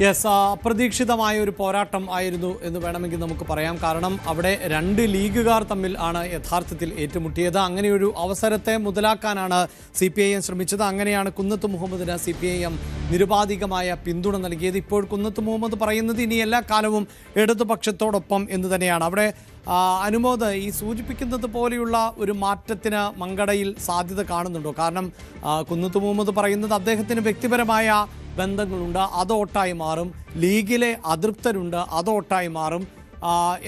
Yes, അപ്രതീക്ഷിതമായ ഒരു പോരാട്ടം ആയിരുന്നു എന്ന് വേണമെങ്കിൽ നമുക്ക് പറയാം. കാരണം അവിടെ രണ്ട് ലീഗുകാർ തമ്മിൽ ആണ് യഥാർത്ഥത്തിൽ ഏറ്റുമുട്ടിയത്. അങ്ങനെയൊരു അവസരത്തെ മുതലാക്കാനാണ് CPIM ശ്രമിച്ചത്. അങ്ങനെയാണ് കുന്നത്ത് മുഹമ്മദിന് CPIM നിരുപാധികമായ പിന്തുണ നൽകിയത്. ഇപ്പോൾ കുന്നത്ത് മുഹമ്മദ് പറയുന്നത് ഇനി എല്ലാ കാലവും ഇടതുപക്ഷത്തോടൊപ്പം എന്ന് തന്നെയാണ്. അവിടെ അനുമോദ്, ഈ സൂചിപ്പിക്കുന്നത് പോലെയുള്ള ഒരു മാറ്റത്തിന് മങ്കടയിൽ സാധ്യത കാണുന്നുണ്ടോ? കാരണം കുന്നത്ത് മുഹമ്മദ് പറയുന്നത് അദ്ദേഹത്തിന് വ്യക്തിപരമായ ബന്ധങ്ങളുണ്ട്, അത് വോട്ടായി മാറും. ലീഗിലെ അതൃപ്തരുണ്ട്, അത് വോട്ടായി മാറും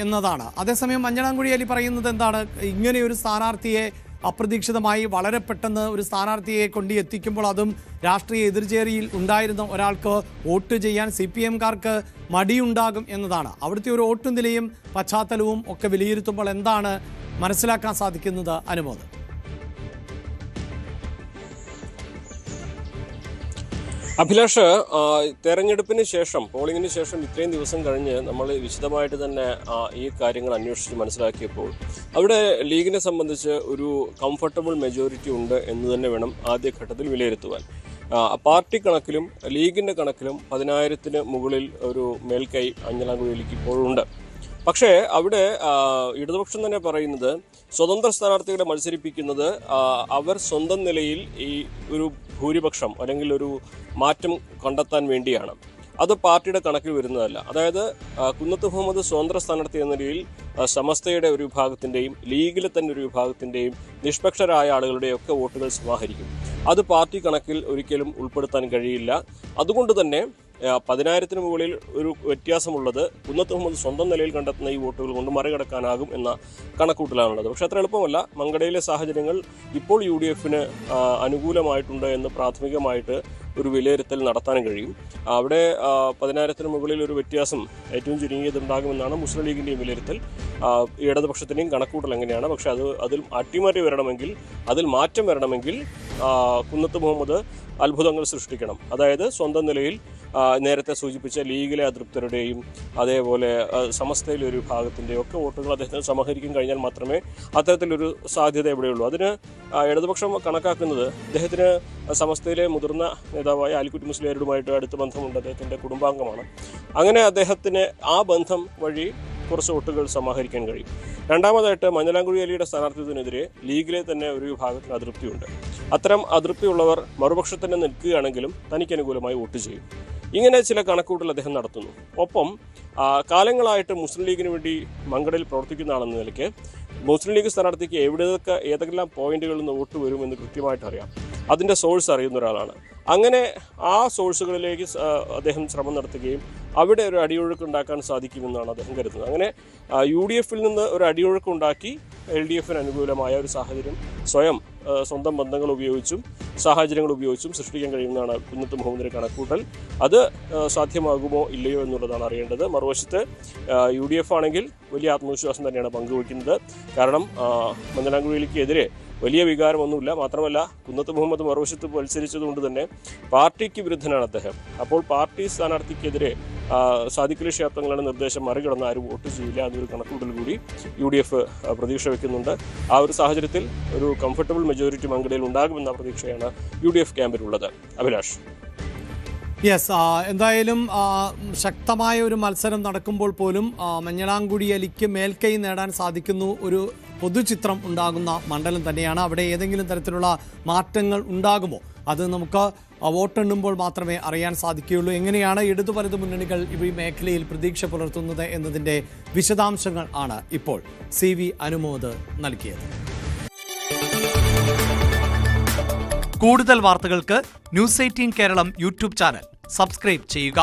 എന്നതാണ്. അതേസമയം മഞ്ഞളാംകുഴി അലി പറയുന്നത് എന്താണ്? ഇങ്ങനെയൊരു സ്ഥാനാർത്ഥിയെ അപ്രതീക്ഷിതമായി വളരെ പെട്ടെന്ന് ഒരു സ്ഥാനാർത്ഥിയെ കൊണ്ട് എത്തിക്കുമ്പോൾ അതും രാഷ്ട്രീയ എതിർചേരിയിൽ ഉണ്ടായിരുന്ന ഒരാൾക്ക് വോട്ട് ചെയ്യാൻ CPM-കാർക്ക് മടിയുണ്ടാകും എന്നതാണ്. അവിടുത്തെ ഒരു വോട്ട് നിലയും പശ്ചാത്തലവും ഒക്കെ വിലയിരുത്തുമ്പോൾ എന്താണ് മനസ്സിലാക്കാൻ സാധിക്കുന്നത് അനുമോദ്? അഭിലാഷ്, തെരഞ്ഞെടുപ്പിന് ശേഷം, പോളിംഗിന് ശേഷം ഇത്രയും ദിവസം കഴിഞ്ഞ് നമ്മൾ വിശദമായിട്ട് തന്നെ ഈ കാര്യങ്ങൾ അന്വേഷിച്ച് മനസ്സിലാക്കിയപ്പോൾ അവിടെ ലീഗിനെ സംബന്ധിച്ച് ഒരു കംഫർട്ടബിൾ മെജോറിറ്റി ഉണ്ട് എന്ന് തന്നെ വേണം ആദ്യഘട്ടത്തിൽ വിലയിരുത്തുവാൻ. പാർട്ടി കണക്കിലും ലീഗിൻ്റെ കണക്കിലും 10,000-ന് മുകളിൽ ഒരു മേൽക്കൈ മഞ്ഞളാംകുഴിയിലേക്ക് ഇപ്പോഴുണ്ട്. പക്ഷേ അവിടെ ഇടതുപക്ഷം തന്നെ പറയുന്നത് സ്വതന്ത്ര സ്ഥാനാർത്ഥികളെ മത്സരിപ്പിക്കുന്നത് അവർ സ്വന്തം നിലയിൽ ഈ ഒരു ഭൂരിപക്ഷം അല്ലെങ്കിൽ ഒരു മാറ്റം കണ്ടെത്താൻ വേണ്ടിയാണ്. അത് പാർട്ടിയുടെ കണക്കിൽ വരുന്നതല്ല. അതായത് കുന്നത്ത് മുഹമ്മദ് സ്വതന്ത്ര സ്ഥാനാർത്ഥി എന്ന നിലയിൽ സമസ്തയുടെ ഒരു വിഭാഗത്തിൻ്റെയും ലീഗിലെ തന്നെ ഒരു വിഭാഗത്തിൻ്റെയും നിഷ്പക്ഷരായ ആളുകളുടെയൊക്കെ വോട്ടുകൾ സമാഹരിക്കും. അത് പാർട്ടി കണക്കിൽ ഒരിക്കലും ഉൾപ്പെടുത്താൻ കഴിയില്ല. അതുകൊണ്ട് തന്നെ 10,000-ന് മുകളിൽ ഒരു വ്യത്യാസമുള്ളത് കുന്നത്ത് മുഹമ്മദ് സ്വന്തം നിലയിൽ കണ്ടെത്തുന്ന ഈ വോട്ടുകൾ കൊണ്ട് മറികടക്കാനാകും എന്ന കണക്കൂട്ടലാണുള്ളത്. പക്ഷേ അത്ര എളുപ്പമല്ല. മങ്കടയിലെ സാഹചര്യങ്ങൾ ഇപ്പോൾ UDF-ന് അനുകൂലമായിട്ടുണ്ട് എന്ന് പ്രാഥമികമായിട്ട് ഒരു വിലയിരുത്തൽ നടത്താൻ കഴിയും. അവിടെ 10,000-ന് മുകളിൽ ഒരു വ്യത്യാസം ഏറ്റവും ചുരുങ്ങിയതുണ്ടാകുമെന്നാണ് മുസ്ലിം ലീഗിൻ്റെയും വിലയിരുത്തൽ. ഇടതുപക്ഷത്തിൻ്റെയും കണക്കൂട്ടൽ എങ്ങനെയാണ്. പക്ഷേ അതിൽ അട്ടിമറി വരണമെങ്കിൽ, അതിൽ മാറ്റം വരണമെങ്കിൽ കുന്നത്ത് മുഹമ്മദ് അത്ഭുതങ്ങൾ സൃഷ്ടിക്കണം. അതായത് സ്വന്തം നിലയിൽ നേരത്തെ സൂചിപ്പിച്ച ലീഗിലെ അതൃപ്തരുടെയും അതേപോലെ സമസ്തയിലെ ഒരു വിഭാഗത്തിൻ്റെയും ഒക്കെ വോട്ടുകൾ അദ്ദേഹത്തിന് സമാഹരിക്കാൻ കഴിഞ്ഞാൽ മാത്രമേ അത്തരത്തിലൊരു സാധ്യത എവിടെയുള്ളൂ. അതിന് ഇടതുപക്ഷം കണക്കാക്കുന്നത് അദ്ദേഹത്തിന് സമസ്തയിലെ മുതിർന്ന നേതാവായ ആലിക്കുട്ടി മുസ്ലിയാരുമായിട്ട് അടുത്ത ബന്ധമുണ്ട്, അദ്ദേഹത്തിൻ്റെ കുടുംബാംഗമാണ്. അങ്ങനെ അദ്ദേഹത്തിന് ആ ബന്ധം വഴി കുറച്ച് വോട്ടുകൾ സമാഹരിക്കാൻ കഴിയും. രണ്ടാമതായിട്ട് മഞ്ഞളാംകുഴി അലിയുടെ സ്ഥാനാർത്ഥിത്വത്തിനെതിരെ ലീഗിലെ തന്നെ ഒരു വിഭാഗത്തിന് അതൃപ്തിയുണ്ട്. അത്തരം അതൃപ്തിയുള്ളവർ മറുപക്ഷത്തിന് നിൽക്കുകയാണെങ്കിലും തനിക്ക് അനുകൂലമായി വോട്ട് ചെയ്യും. ഇങ്ങനെ ചില കണക്കൂട്ടൽ അദ്ദേഹം നടത്തുന്നു. ഒപ്പം കാലങ്ങളായിട്ട് മുസ്ലിം ലീഗിന് വേണ്ടി മങ്കടയിൽ പ്രവർത്തിക്കുന്ന ആളെന്ന നിലയ്ക്ക് മുസ്ലിം ലീഗ് സ്ഥാനാർത്ഥിക്ക് ഏതെല്ലാം പോയിന്റുകളിൽ നിന്ന് വോട്ട് വരുമെന്ന് കൃത്യമായിട്ട് അറിയാം. അതിൻ്റെ സോഴ്സ് അറിയുന്ന ഒരാളാണ്. അങ്ങനെ ആ സോഴ്സുകളിലേക്ക് അദ്ദേഹം ശ്രമം നടത്തുകയും അവിടെ ഒരു അടിയൊഴുക്ക് ഉണ്ടാക്കാൻ സാധിക്കുമെന്നാണ് അദ്ദേഹം കരുതുന്നത്. അങ്ങനെ UDF-ൽ നിന്ന് ഒരു അടിയൊഴുക്ക് ഉണ്ടാക്കി LDF-ന് അനുകൂലമായ ഒരു സാഹചര്യം സ്വന്തം ബന്ധങ്ങൾ ഉപയോഗിച്ചും സാഹചര്യങ്ങൾ ഉപയോഗിച്ചും സൃഷ്ടിക്കാൻ കഴിയുമെന്നാണ് കുന്നത്ത് മുഹമ്മദിൻ്റെ കണക്കൂട്ടൽ. അത് സാധ്യമാകുമോ ഇല്ലയോ എന്നുള്ളതാണ് അറിയേണ്ടത്. മറുവശത്ത് UDF ആണെങ്കിൽ വലിയ ആത്മവിശ്വാസം തന്നെയാണ് പങ്കുവയ്ക്കുന്നത്. കാരണം മഞ്ഞളാംകുഴിയിലേക്കെതിരെ വലിയ വികാരമൊന്നുമില്ല. മാത്രമല്ല കുന്നത്ത് മുഹമ്മദ് മറുവശത്ത് മത്സരിച്ചതുകൊണ്ട് തന്നെ പാർട്ടിക്ക് വിരുദ്ധനാണ് അദ്ദേഹം. അപ്പോൾ പാർട്ടി സ്ഥാനാർത്ഥിക്കെതിരെ സാദിഖലി ശിഹാബ് നിർദ്ദേശം മറികടന്ന് ആരും വോട്ട് ചെയ്യില്ല എന്നൊരു കണക്കൂട്ടൽ കൂടി UDF പ്രതീക്ഷ വയ്ക്കുന്നുണ്ട്. ആ ഒരു സാഹചര്യത്തിൽ ഒരു കംഫർട്ടബിൾ മെജോറിറ്റി മങ്കടയിൽ ഉണ്ടാകുമെന്ന പ്രതീക്ഷയാണ് UDF ക്യാമ്പിലുള്ളത്. അഭിലാഷ്. യെസ്, എന്തായാലും ശക്തമായ ഒരു മത്സരം നടക്കുമ്പോൾ പോലും മഞ്ഞളാംകുഴി അലിക്ക് മേൽക്കൈ നേടാൻ സാധിക്കുന്നു ഒരു പൊതുചിത്രം ഉണ്ടാകുന്ന മണ്ഡലം തന്നെയാണ്. അവിടെ ഏതെങ്കിലും തരത്തിലുള്ള മാറ്റങ്ങൾ ഉണ്ടാകുമോ? അത് നമുക്ക് വോട്ടെണ്ണുമ്പോൾ മാത്രമേ അറിയാൻ സാധിക്കുകയുള്ളൂ. എങ്ങനെയാണ് ഇടതു വലതു മുന്നണികൾ ഈ മേഖലയിൽ പ്രതീക്ഷ പുലർത്തുന്നത് എന്നതിൻ്റെ വിശദാംശങ്ങൾ ആണ് ഇപ്പോൾ CV അനുമോദ് നൽകിയത്. കൂടുതൽ വാർത്തകൾക്ക് News 18 Keralam YouTube channel subscribe ചെയ്യുക.